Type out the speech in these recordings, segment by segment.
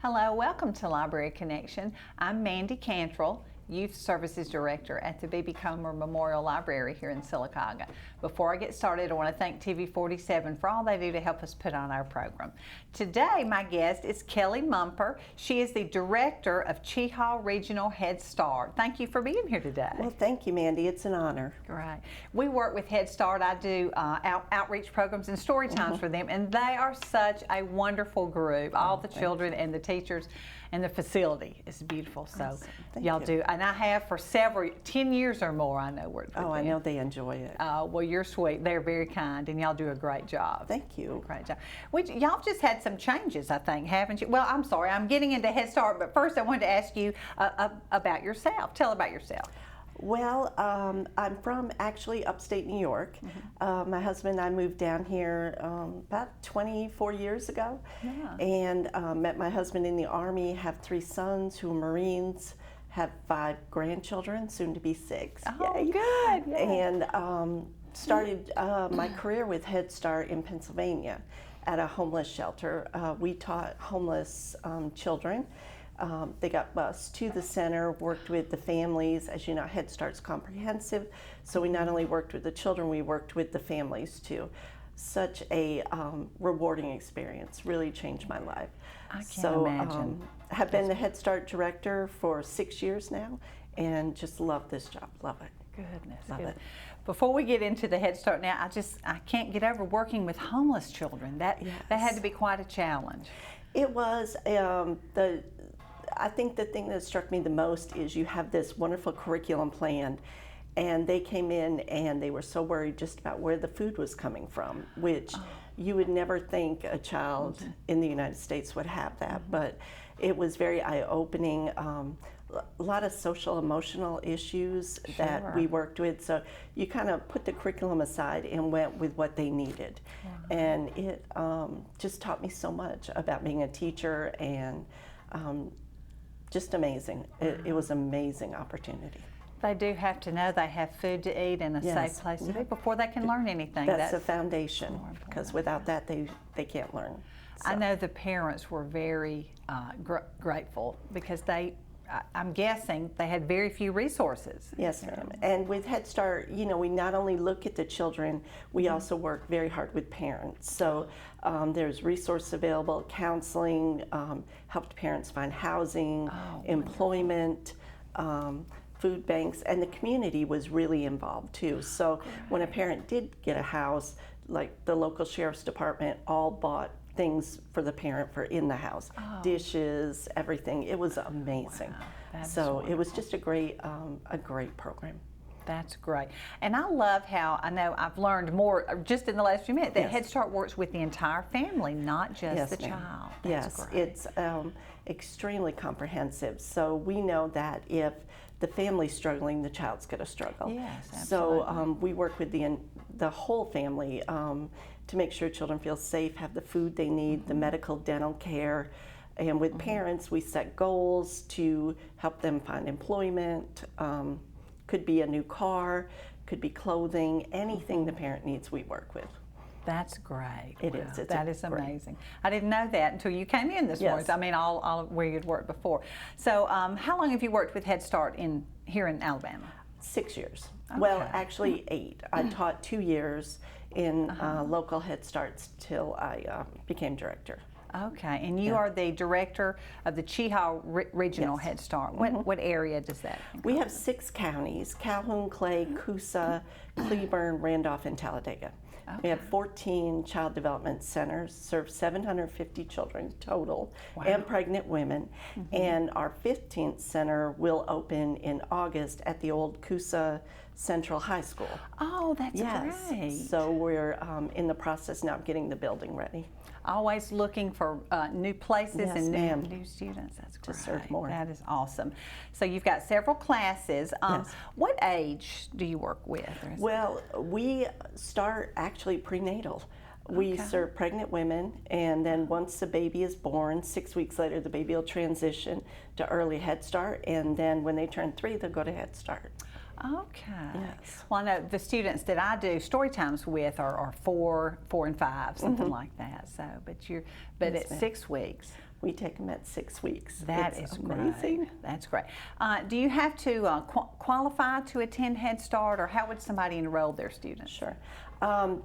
Hello, welcome to Library Connection. I'm Mandy Cantrell, Youth Services Director at the B.B. Comer Memorial Library here in Sylacauga. Before I get started, I want to thank TV 47 for all they do to help us put on our program. Today, my guest is Kelly Mumper. She is the Director of Cheaha Regional Head Start. Thank you for being here today. Well, thank you, Mandy. It's an honor. Great. We work with Head Start. I do outreach programs and story times for them, and they are such a wonderful group. All the children and the teachers, and the facility is beautiful. So Awesome. y'all do, and I have for 10 years or more. I know worked with them. I know they enjoy it. Well, you're sweet. They're very kind, and y'all do a great job. Thank you. Great job. Y'all just had some changes, I think, haven't you? Well, I'm sorry, I'm getting into Head Start, but first I wanted to ask you about yourself. Tell about yourself. Well, I'm from actually upstate New York. My husband and I moved down here about 24 years ago, and met my husband in the Army, have 3 sons who are Marines, have 5 grandchildren, soon to be 6. Oh, Yay. good. Yay. And started my career with Head Start in Pennsylvania at a homeless shelter. We taught homeless children. They got bused to the center, worked with the families. As you know, Head Start's comprehensive, so we not only worked with the children, we worked with the families too. Such a rewarding experience, really changed my life. I can't imagine. Have been the Head Start director for 6 years now, and just love this job, love it. Goodness. Love it. Before we get into the Head Start now, I can't get over working with homeless children. That had to be quite a challenge. It was. I think the thing that struck me the most is you have this wonderful curriculum planned, and they came in and they were so worried just about where the food was coming from, which you would never think a child in the United States would have that, but it was very eye-opening. A lot of social emotional issues that we worked with, so you kind of put the curriculum aside and went with what they needed. And it just taught me so much about being a teacher, and just amazing. It was an amazing opportunity. They do have to know they have food to eat and a safe place to be before they can learn anything. That's a foundation, because without that they can't learn. So. I know the parents were very grateful because I'm guessing they had very few resources. Yes, ma'am. And with Head Start, you know, we not only look at the children, we also work very hard with parents. So there's resources available, counseling, helped parents find housing, employment, food banks, and the community was really involved too. So when a parent did get a house, like the local sheriff's department all bought things for the parent for in the house, dishes, everything. It was amazing. Wow, so it was just a great program. That's great. And I love how, I know I've learned more just in the last few minutes, that Head Start works with the entire family, not just the child. That's great. It's extremely comprehensive. So we know that if the family's struggling, the child's going to struggle. Yes, absolutely. So we work with the whole family to make sure children feel safe, have the food they need, the medical, dental care. And with parents, we set goals to help them find employment. Could be a new car, could be clothing, anything the parent needs, we work with. That's great. It is. That is amazing. I didn't know that until you came in this morning. I mean, all where you'd worked before. So how long have you worked with Head Start here in Alabama? 6 years. Okay. Well, actually 8. I taught 2 years in local Head Starts till I became director. Okay, and you are the director of the Cheaha Regional Head Start. What area does that include? We have 6 counties: Calhoun, Clay, Coosa, Cleburne, Randolph, and Talladega. Okay. We have 14 child development centers, serve 750 children total, and pregnant women. And our 15th center will open in August at the old Coosa Central High School. Oh, that's great. So we're in the process now of getting the building ready. Always looking for new places and new students. That's great. To serve more. That is awesome. So you've got several classes. What age do you work with? Well, we start actually prenatal. We serve pregnant women, and then once the baby is born, 6 weeks later, the baby will transition to early Head Start, and then when they turn 3, they'll go to Head Start. Okay. Yes. Well, I know the students that I do story times with are 4 and 5, something like that. So, but it's 6 weeks. we take them at 6 weeks. That It's is amazing. great. That's great. Do you have to qualify to attend Head Start, or how would somebody enroll their students? Sure.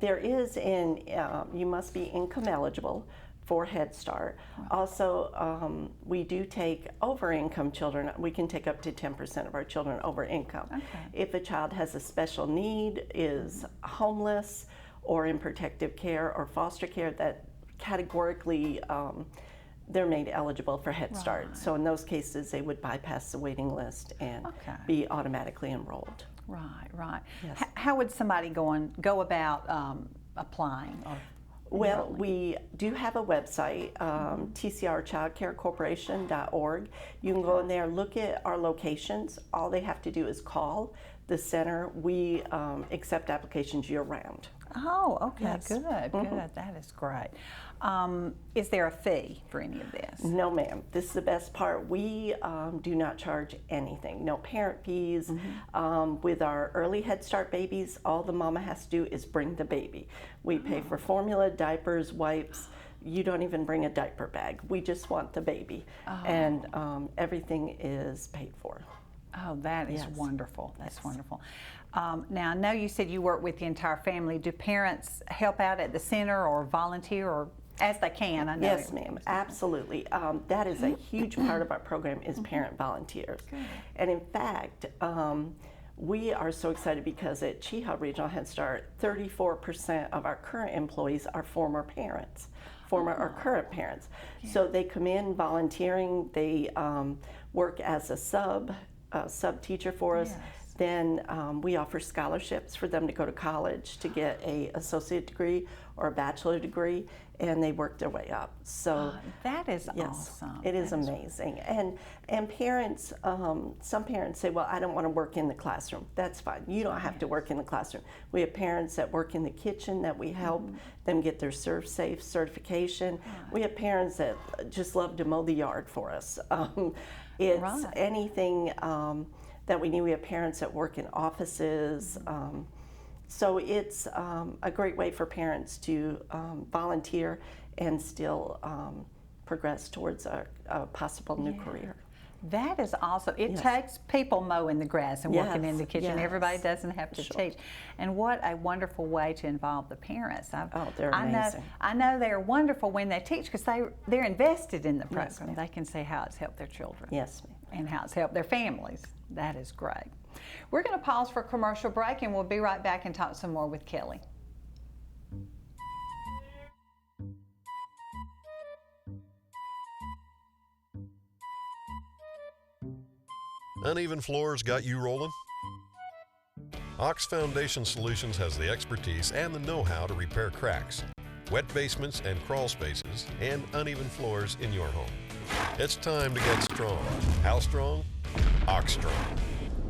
There is you must be income eligible for Head Start. Also, we do take over income children. We can take up to 10% of our children over income. Okay. If a child has a special need, is homeless, or in protective care or foster care, that categorically they're made eligible for Head Start. Right. So in those cases, they would bypass the waiting list and be automatically enrolled. Right, right. Yes. How would somebody go about applying? Or Well, enrolling? we do have a website, tcrchildcarecorporation.org. You can go in there, look at our locations. All they have to do is call the center. We accept applications year-round. Oh, okay, Yes. good, good. That is great. Is there a fee for any of this? No, ma'am. This is the best part. We do not charge anything. No parent fees. With our early Head Start babies, all the mama has to do is bring the baby. We pay for formula, diapers, wipes. You don't even bring a diaper bag. We just want the baby. And everything is paid for. Oh, that is Yes. wonderful. That's Yes. wonderful. Now, I know you said you work with the entire family. Do parents help out at the center or volunteer, or as they can? I know. Yes, ma'am, absolutely. That is a huge part of our program is parent volunteers. And in fact, we are so excited because at Cheaha Regional Head Start, 34% of our current employees are former parents, or current parents. So they come in volunteering, they work as a sub teacher for us. Yes. Then we offer scholarships for them to go to college to get an associate degree or a bachelor degree, and they work their way up. So that is yes, awesome. it is That amazing. And parents, some parents say, well, I don't want to work in the classroom. That's fine. You don't have to work in the classroom. We have parents that work in the kitchen that we help them get their Serve Safe certification. We have parents that just love to mow the yard for us. It's anything that we need. We have parents that work in offices. So it's a great way for parents to volunteer and still progress towards a possible new career. That is awesome. It takes people mowing the grass and working in the kitchen. Yes. Everybody doesn't have to teach. And what a wonderful way to involve the parents. They're amazing. I know they're wonderful when they teach because they're invested in the program. Yes, ma'am. They can see how it's helped their children. Yes, ma'am. And how it's helped their families. That is great. We're going to pause for a commercial break, and we'll be right back and talk some more with Kelly. Uneven floors got you rolling? Ox Foundation Solutions has the expertise and the know-how to repair cracks, wet basements and crawl spaces, and uneven floors in your home. It's time to get strong. How strong? Ox Strong.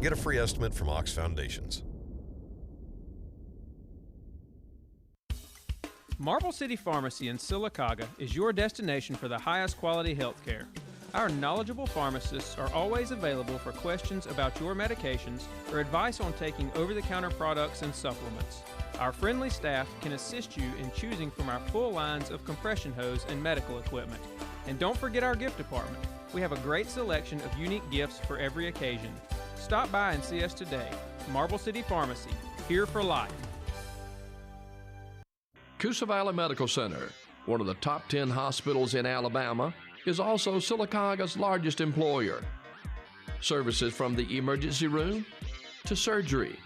Get a free estimate from Ox Foundations. Marble City Pharmacy in Sylacauga is your destination for the highest quality health care. Our knowledgeable pharmacists are always available for questions about your medications or advice on taking over-the-counter products and supplements. Our friendly staff can assist you in choosing from our full lines of compression hose and medical equipment. And don't forget our gift department. We have a great selection of unique gifts for every occasion. Stop by and see us today. Marble City Pharmacy, here for life. Coosa Valley Medical Center, one of the top 10 hospitals in Alabama, is also Sylacauga's largest employer. Services from the emergency room, to surgery,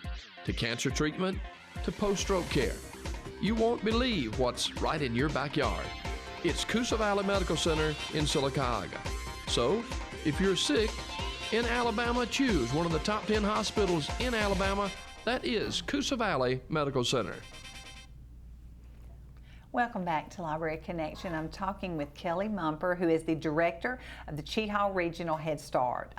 to cancer treatment, to post-stroke care. You won't believe what's right in your backyard. It's Coosa Valley Medical Center in Sylacauga. So, if you're sick in Alabama, choose one of the top 10 hospitals in Alabama. That is Coosa Valley Medical Center. Welcome back to Library Connection. I'm talking with Kelly Mumper, who is the director of the Cheaha Regional Head Start.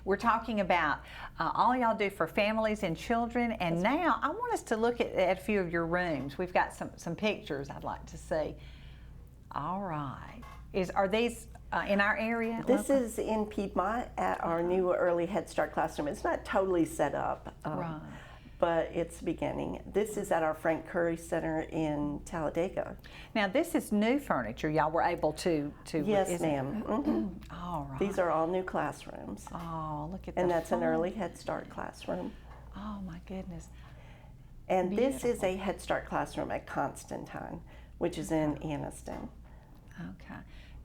We're talking about all y'all do for families and children, and now I want us to look at a few of your rooms. We've got some pictures I'd like to see. All right. Are these in our area? This is in Piedmont at our new early Head Start classroom. It's not totally set up. Right. but it's beginning. This is at our Frank Curry Center in Talladega. Now this is new furniture. Y'all were able to Yes, ma'am. All right. These are all new classrooms. Oh, look at And the that's an fun. early Head Start classroom. Oh my goodness. And this is a Head Start classroom at Constantine, which is in Anniston. Okay.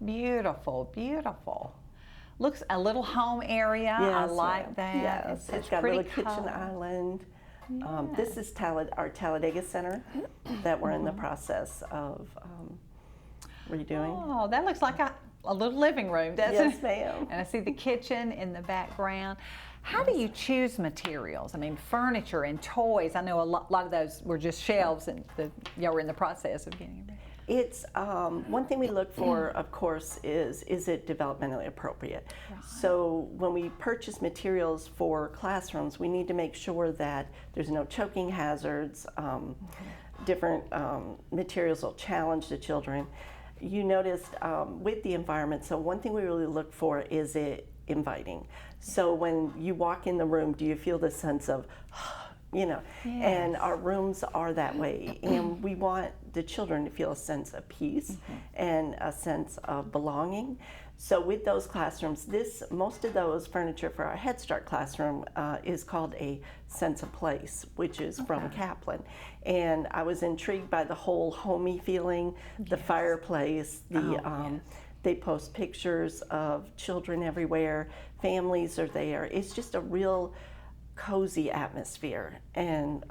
Beautiful, beautiful. Looks a little home area. I like that. Yes, it's got a little kitchen island. This is our Talladega Center that we're in the process of redoing. Oh, that looks like a little living room, doesn't it? Yes, ma'am. And I see the kitchen in the background. How do you choose materials? I mean, furniture and toys. I know a lot of those were just shelves, and y'all were in the process of getting them. It's one thing we look for, of course, is it developmentally appropriate? Right. So when we purchase materials for classrooms, we need to make sure that there's no choking hazards. Different materials will challenge the children. You noticed with the environment, so one thing we really look for is it inviting. So when you walk in the room, do you feel the sense of, Yes. And our rooms are that way, and we want the children to feel a sense of peace and a sense of belonging. So with those classrooms, most of those furniture for our Head Start classroom is called a sense of place, which is from Kaplan. And I was intrigued by the whole homey feeling, the fireplace, they post pictures of children everywhere, families are there. It's just a real cozy atmosphere, and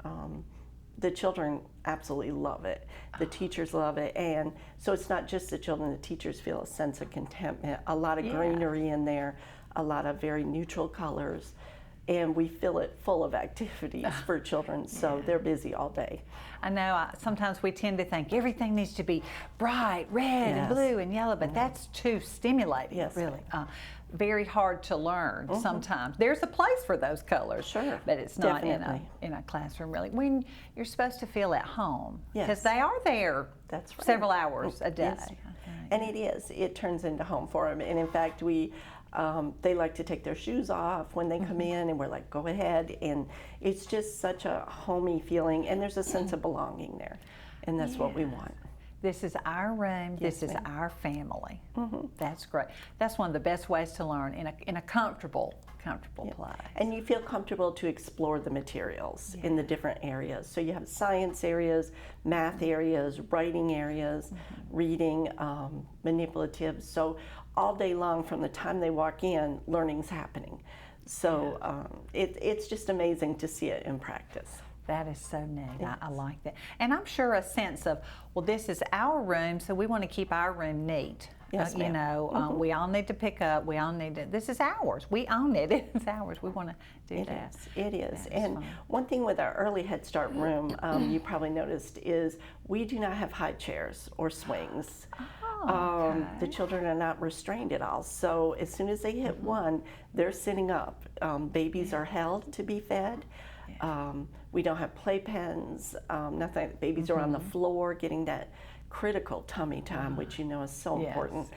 the children absolutely love it. The teachers love it, and so it's not just the children, the teachers feel a sense of contentment, a lot of greenery in there, a lot of very neutral colors, and we fill it full of activities for children, so they're busy all day. I know sometimes we tend to think everything needs to be bright, red and blue and yellow, but that's too stimulating, really. Very hard to learn sometimes. There's a place for those colors, but it's not in a classroom really. When you're supposed to feel at home, because they are there several hours a day. Yes. And it is. It turns into home for them. And in fact, they like to take their shoes off when they come in, and we're like, go ahead. And it's just such a homey feeling, and there's a sense of belonging there, and that's what we want. This is our room. This is our family. That's great. That's one of the best ways to learn in a comfortable place. And you feel comfortable to explore the materials in the different areas. So you have science areas, math areas, writing areas, reading, manipulative. So all day long, from the time they walk in, learning's happening. So it's just amazing to see it in practice. That is so neat. I like that. And I'm sure a sense of, well, this is our room, so we want to keep our room neat. Yes, ma'am. We all need to pick up. We all need to, this is ours. We own it. It's ours. We want to do that. It is. And one thing with our early Head Start room, you probably noticed, is we do not have high chairs or swings. The children are not restrained at all. So as soon as they hit one, they're sitting up. Babies are held to be fed. We don't have playpens, nothing. Babies are on the floor getting that critical tummy time, which you know is so important.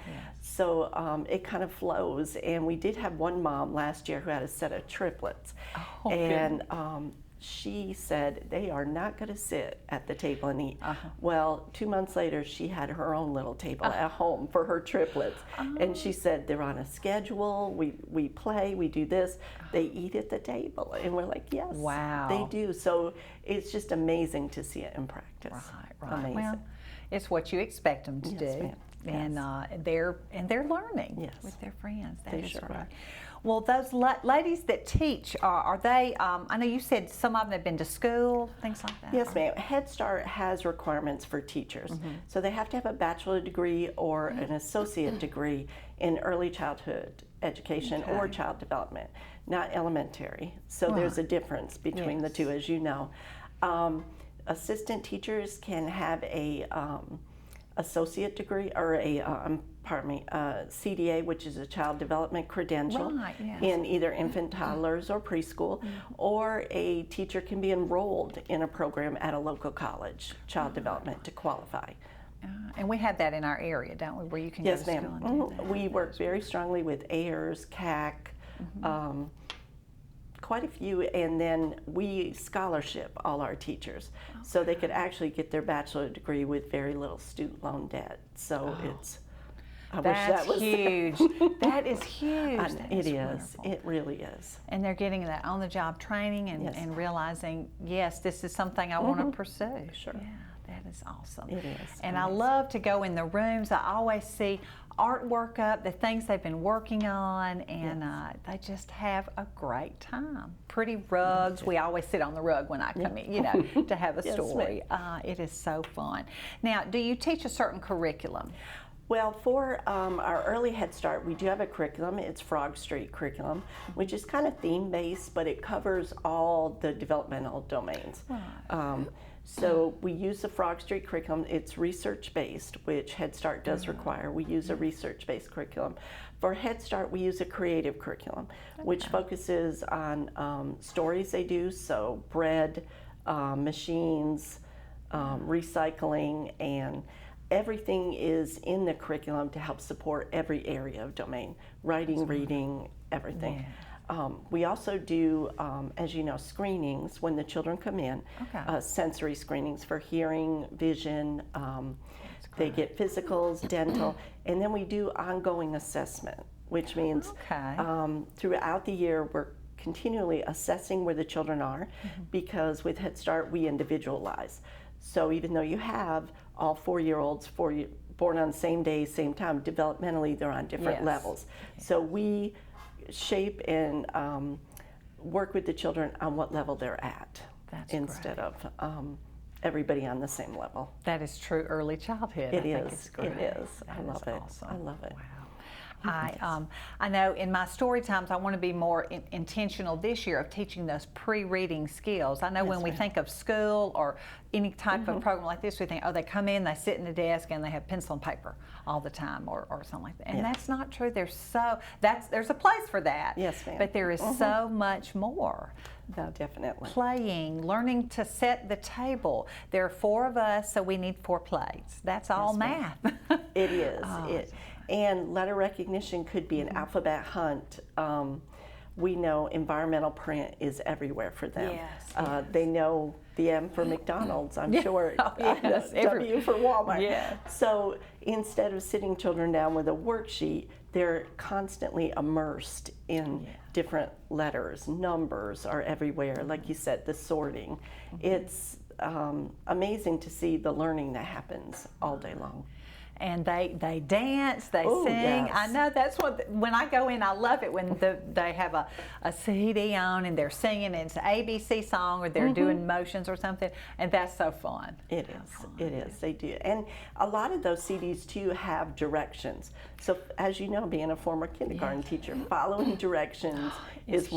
So it kind of flows. And we did have one mom last year who had a set of triplets. And she said they are not going to sit at the table and eat. Well, 2 months later, she had her own little table at home for her triplets. And she said they're on a schedule, we play, we do this, they eat at the table. And we're like, yes, they do. So it's just amazing to see it in practice. Right. Amazing. Well, it's what you expect them to do. And they're learning with their friends. That is right. Well, those ladies that teach, are they, I know you said some of them have been to school, things like that. Yes, ma'am. Head Start has requirements for teachers. So they have to have a bachelor degree or an associate degree in early childhood education or child development, not elementary. So there's a difference between the two, as you know. Assistant teachers can have a associate degree or a CDA, which is a child development credential in either infant, toddlers, or preschool, or a teacher can be enrolled in a program at a local college, child development, to qualify. And we have that in our area, don't we, where you can go to school and do that. We work very strongly with AERS, CAC, quite a few, and then we scholarship all our teachers, so they could actually get their bachelor degree with very little student loan debt. So it's, I wish that was huge. That is huge. It is. Wonderful. It really is. And they're getting that on-the-job training and, Yes. and realizing, yes, this is something I want to pursue. Sure. Yeah, that is awesome. It is. And I love to go in the rooms. I always see artwork up, the things they've been working on, and they just have a great time. Pretty rugs. We always sit on the rug when I come in, you know, to have a Yes, story. It is so fun. Now, do you teach a certain curriculum? Well, for our early Head Start, we do have a curriculum. It's Frog Street curriculum, which is kind of theme-based, but it covers all the developmental domains. So we use the Frog Street curriculum. It's research-based, which Head Start does require. We use a research-based curriculum. For Head Start, we use a creative curriculum, which focuses on stories they do, so bread, machines, recycling, and everything is in the curriculum to help support every area of domain, writing, reading, everything. We also do, as you know, screenings when the children come in, sensory screenings for hearing, vision, they get physicals, dental, and then we do ongoing assessment, which means throughout the year we're continually assessing where the children are, because with Head Start we individualize. So even though you have all 4-year-olds born on the same day, same time, developmentally they're on different levels. So we shape and work with the children on what level they're at. That's instead of everybody on the same level. That is true early childhood. It I think is. it's great. It is. I That love is it. awesome. I love it. Wow. I know in my story times I want to be more intentional this year of teaching those pre-reading skills. I know when we think of school or any type of program like this, we think, oh, they come in, they sit in the desk, and they have pencil and paper all the time, or something like that. And that's not true. There's a place for that. Yes, ma'am. But there is so much more. Definitely. Playing, learning to set the table. There are 4 of us, so we need 4 plates. That's all math. It is. And letter recognition could be an alphabet hunt. We know environmental print is everywhere for them. Yes, They know the M for McDonald's, I'm sure. Yes, W for Walmart. Yeah. So instead of sitting children down with a worksheet, they're constantly immersed in different letters. Numbers are everywhere. Like you said, the sorting. It's amazing to see the learning that happens all day long. And they dance, they sing. Yes. I know that's what, when I go in, I love it when they have a CD on and they're singing, and it's an ABC song, or they're doing motions or something, and that's so fun. It is, they do. And a lot of those CDs too have directions. So as you know, being a former kindergarten teacher, following directions is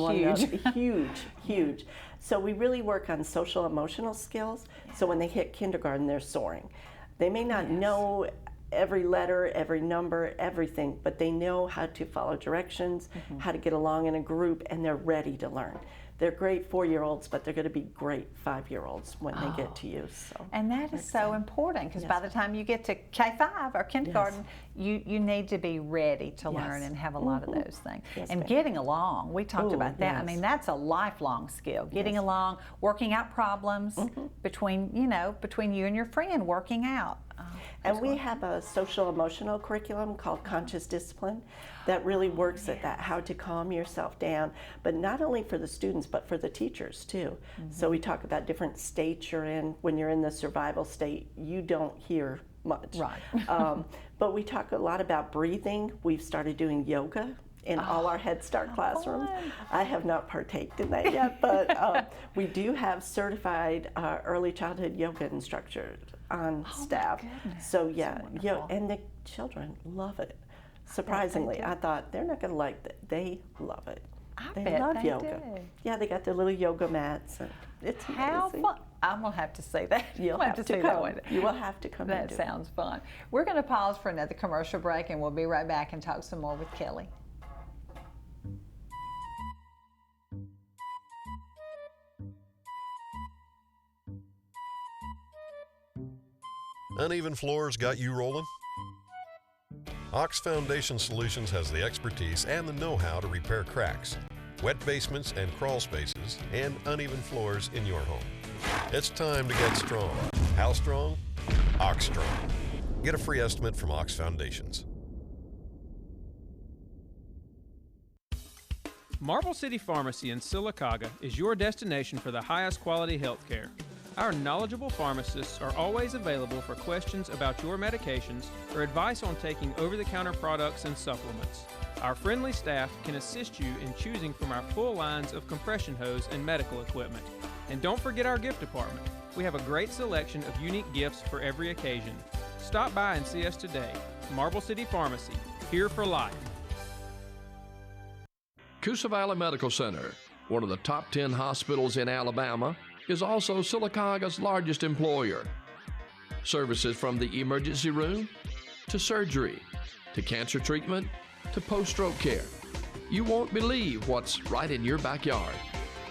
huge. So we really work on social emotional skills. So when they hit kindergarten, they're soaring. They may not know every letter, every number, everything, but they know how to follow directions, how to get along in a group, and they're ready to learn. They're great 4-year-olds, but they're going to be great 5-year-olds when they get to you. So. And that is so important, because by the time you get to K-5 or kindergarten, you need to be ready to learn and have a lot of those things. And getting along, we talked about that. I mean, that's a lifelong skill. Getting along, working out problems between you and your friend, working out. And we have a social emotional curriculum called Conscious Discipline that really works at that, how to calm yourself down, but not only for the students, but for the teachers too. So we talk about different states you're in. When you're in the survival state, you don't hear much. Right. But we talk a lot about breathing. We've started doing yoga in all our Head Start classrooms. I have not partaked in that yet, but we do have certified early childhood yoga instructors on staff. So and the children love it. Surprisingly, I thought they're not going to like that. They love it. They love yoga. do. Yeah, they got their little yoga mats. And it's How amazing. fun. I'm going to have to see that. You'll I'll have to see come. that one. You will have to come. That and do it. sounds fun. We're going to pause for another commercial break, and we'll be right back and talk some more with Kelly. Uneven floors got you rolling? Ox Foundation Solutions has the expertise and the know-how to repair cracks. wet basements and crawl spaces, and uneven floors in your home. It's time to get strong. How strong? Ox Strong. Get a free estimate from Ox Foundations. Marble City Pharmacy in Sylacauga is your destination for the highest quality health care. Our knowledgeable pharmacists are always available for questions about your medications or advice on taking over-the-counter products and supplements. Our friendly staff can assist you in choosing from our full lines of compression hose and medical equipment. And don't forget our gift department. We have a great selection of unique gifts for every occasion. Stop by and see us today. Marble City Pharmacy, here for life. Coosa Valley Medical Center, one of the top 10 hospitals in Alabama, is also Sylacauga's largest employer. Services from the emergency room to surgery to cancer treatment to post-stroke care. You won't believe what's right in your backyard.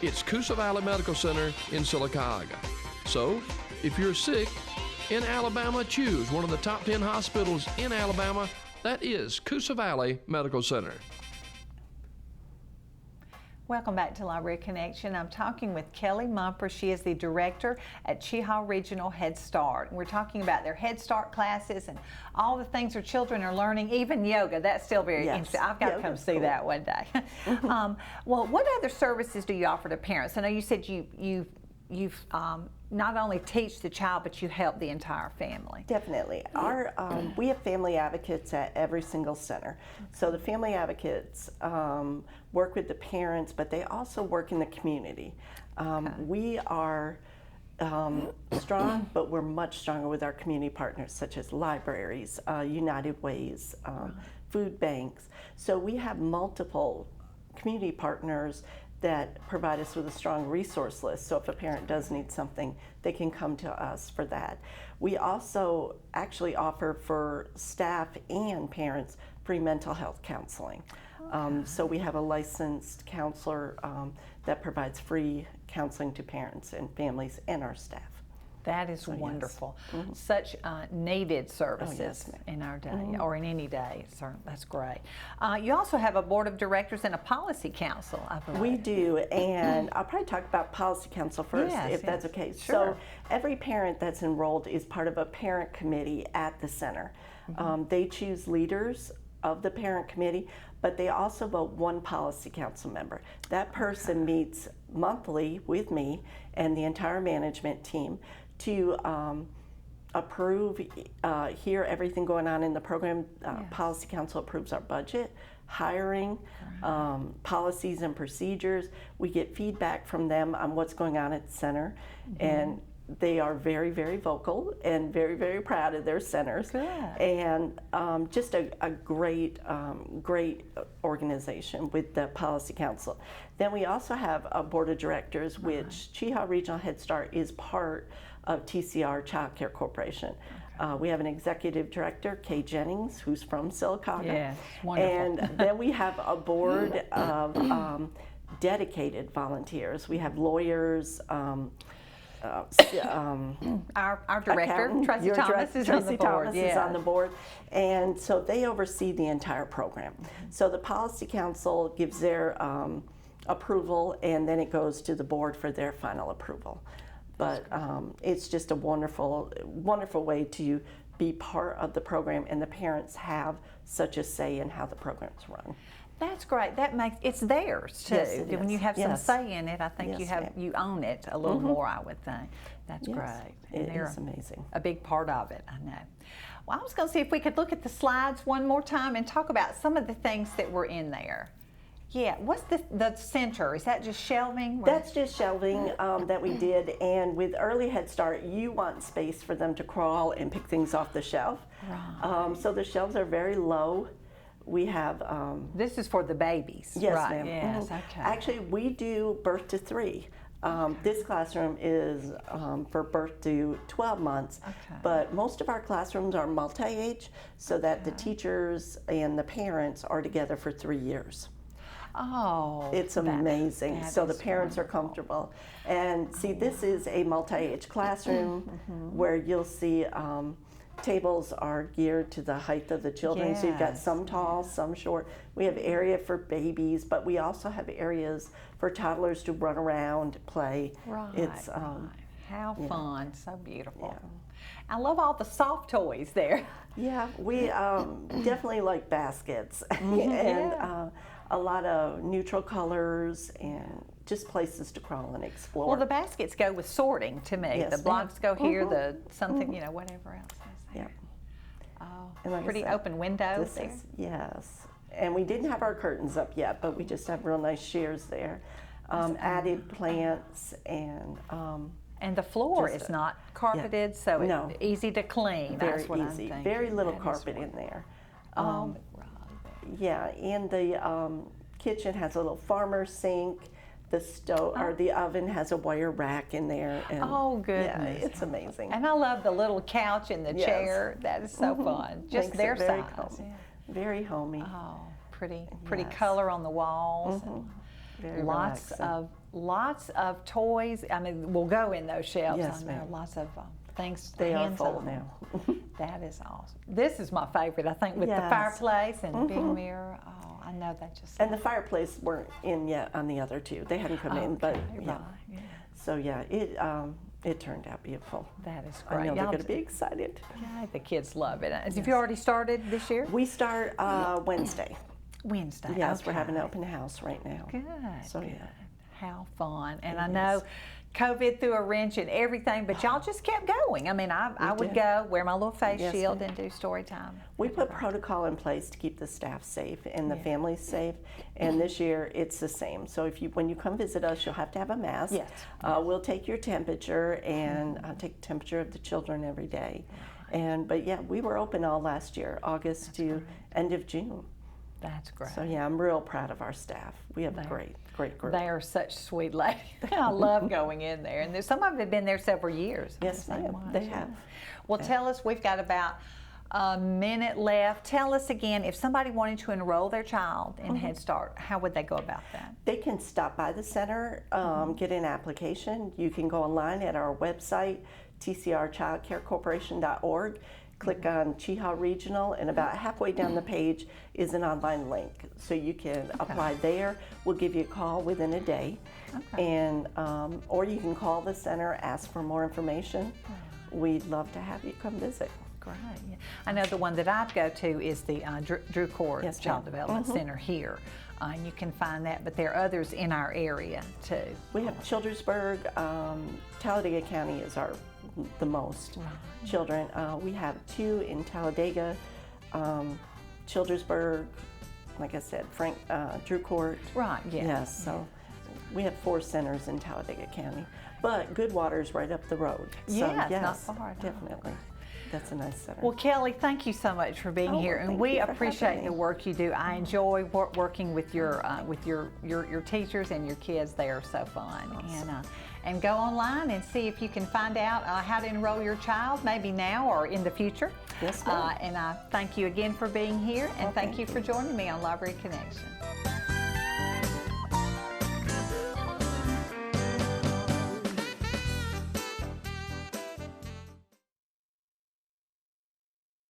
It's Coosa Valley Medical Center in Sylacauga. So, if you're sick in Alabama, choose one of the top 10 hospitals in Alabama. That is Coosa Valley Medical Center. Welcome back to Library Connection. I'm talking with Kelly Mumper. She is the director at Cheaha Regional Head Start. And we're talking about their Head Start classes and all the things their children are learning, even yoga. That's still very interesting. I've got to come see that one day. Well, what other services do you offer to parents? I know you said you've not only teach the child, but you help the entire family. Definitely. We have family advocates at every single center. So the family advocates work with the parents, but they also work in the community. We are strong, but we're much stronger with our community partners, such as libraries, United Ways, food banks. So we have multiple community partners that provide us with a strong resource list. So if a parent does need something, they can come to us for that. We also actually offer for staff and parents free mental health counseling. So we have a licensed counselor that provides free counseling to parents and families and our staff. That is wonderful. Such needed services in our day, or in any day. That's great. You also have a board of directors and a policy council, I believe. We do, and I'll probably talk about policy council first, if that's okay. Sure. So every parent that's enrolled is part of a parent committee at the center. They choose leaders of the parent committee, but they also vote one policy council member. That person meets monthly with me and the entire management team to approve, hear everything going on in the program. Policy Council approves our budget, hiring, policies and procedures. We get feedback from them on what's going on at the center, and they are very, very vocal and very, very proud of their centers. Good. And just a great, great organization with the Policy Council. Then we also have a board of directors, which Cheaha Regional Head Start is part of TCR Child Care Corporation. We have an executive director, Kay Jennings, who's from Sylacauga. Yes, wonderful. And then we have a board of dedicated volunteers. We have lawyers, our director, Tracy Thomas, is on the board. Is on the board, and so they oversee the entire program. So the Policy Council gives their approval, and then it goes to the board for their final approval. But it's just a wonderful, wonderful way to be part of the program, and the parents have such a say in how the program's run. That's great. That makes it's theirs too. Yes, it when is. you have some say in it, I think Yes, you own it a little more. I would think that's great. And It they're is amazing. a big part of it. I know. Well, I was going to see if we could look at the slides one more time and talk about some of the things that were in there. Yeah, what's the center? Is that just shelving? That's just shelving that we did, and with Early Head Start, you want space for them to crawl and pick things off the shelf. Right. So the shelves are very low. We have... this is for the babies. Yes, right. ma'am. Yes, okay. Actually, we do birth to 3. This classroom is for birth to 12 months, but most of our classrooms are multi-age, so that the teachers and the parents are together for 3 years. Oh, it's amazing. So the parents are comfortable. And see, this is a multi-age classroom where you'll see tables are geared to the height of the children. So you've got Yes, some tall, some short. We have area for babies, but we also have areas for toddlers to run around, play. Right. It's How fun, so beautiful. Yeah. I love all the soft toys there. Yeah, we definitely like baskets and a lot of neutral colors and just places to crawl and explore. Well, the baskets go with sorting to me. Yes, The blocks go here, the something, Mm-hmm. whatever else is there. Yeah. Oh, And like I pretty said, open windows This there. is, yes. And we didn't have our curtains up yet, but we just have real nice shears there. Added plants And the floor Just is not carpeted, so it's No. easy to clean. very That's what I'm easy. thinking. Very little That is carpet in wonderful. there. Oh, Yeah, and the kitchen has a little farmer sink. The stove or the oven has a wire rack in there. And Oh, Yeah, goodness. it's amazing. and I love the little couch and the Yes. chair. That is so fun. Just Makes their it very size. homey. Yeah. Very homey. Oh, pretty Yes. color on the walls. and Very lots relaxing. of toys. I mean, will go in those shelves. Yes, I know ma'am. lots of things. They are full hands-on. now. That is awesome. This is my favorite. I think with the Yes. fireplace and big mirror. Oh, I know that just. And the fireplace weren't in yet on the other two. They hadn't come in, but Okay, yeah. right, yeah. So yeah, it turned out beautiful. That is I great. know they're Y'all going to be excited. Yeah, the kids love it. Have you already started this year? We start Wednesday. Wednesday. Yes, we're okay. having an open house right now. Good. So, good. yeah. How fun. And It I know is. COVID threw a wrench in everything, but y'all just kept going. I mean, I would did. go, wear my little face Yes, shield, ma'am. and do story time. We put protocol in place to keep the staff safe and the families safe, and this year it's the same. So when you come visit us, you'll have to have a mask. Yes. We'll take your temperature and take the temperature of the children every day. But yeah, we were open all last year, August to end of June. That's great. So yeah, I'm real proud of our staff. We have a great group. They are such sweet ladies. I love going in there. And some of them have been there several years. Yes, So ma'am, much, they yeah. have. Well, tell us, we've got about a minute left. Tell us again, if somebody wanted to enroll their child in Head Start, how would they go about that? They can stop by the center, get an application. You can go online at our website, tcrchildcarecorporation.org. Click on Cheaha Regional, and about halfway down the page is an online link. So you can apply there. We'll give you a call within a day. And or you can call the center, ask for more information. We'd love to have you come visit. Great. Yeah. I know the one that I'd go to is the Drew Court Yes, Child ma'am. Development Center here. And you can find that, but there are others in our area too. We have Childersburg, Talladega County is the most children. We have 2 in Talladega, Childersburg, like I said, Drew Court. Right, yeah. Yes, so we have 4 centers in Talladega County. But Goodwater's right up the road. So Yeah, it's not yes, far, no. definitely. That's a nice center. Well, Kelly, thank you so much for being Oh, here, well, and thank we you for appreciate having the me. work you do. I enjoy working with your teachers and your kids. They are so fun, and go online and see if you can find out how to enroll your child, maybe now or in the future. Yes, ma'am. And I thank you again for being here, and Well, thank you thank for joining me on Library Connection.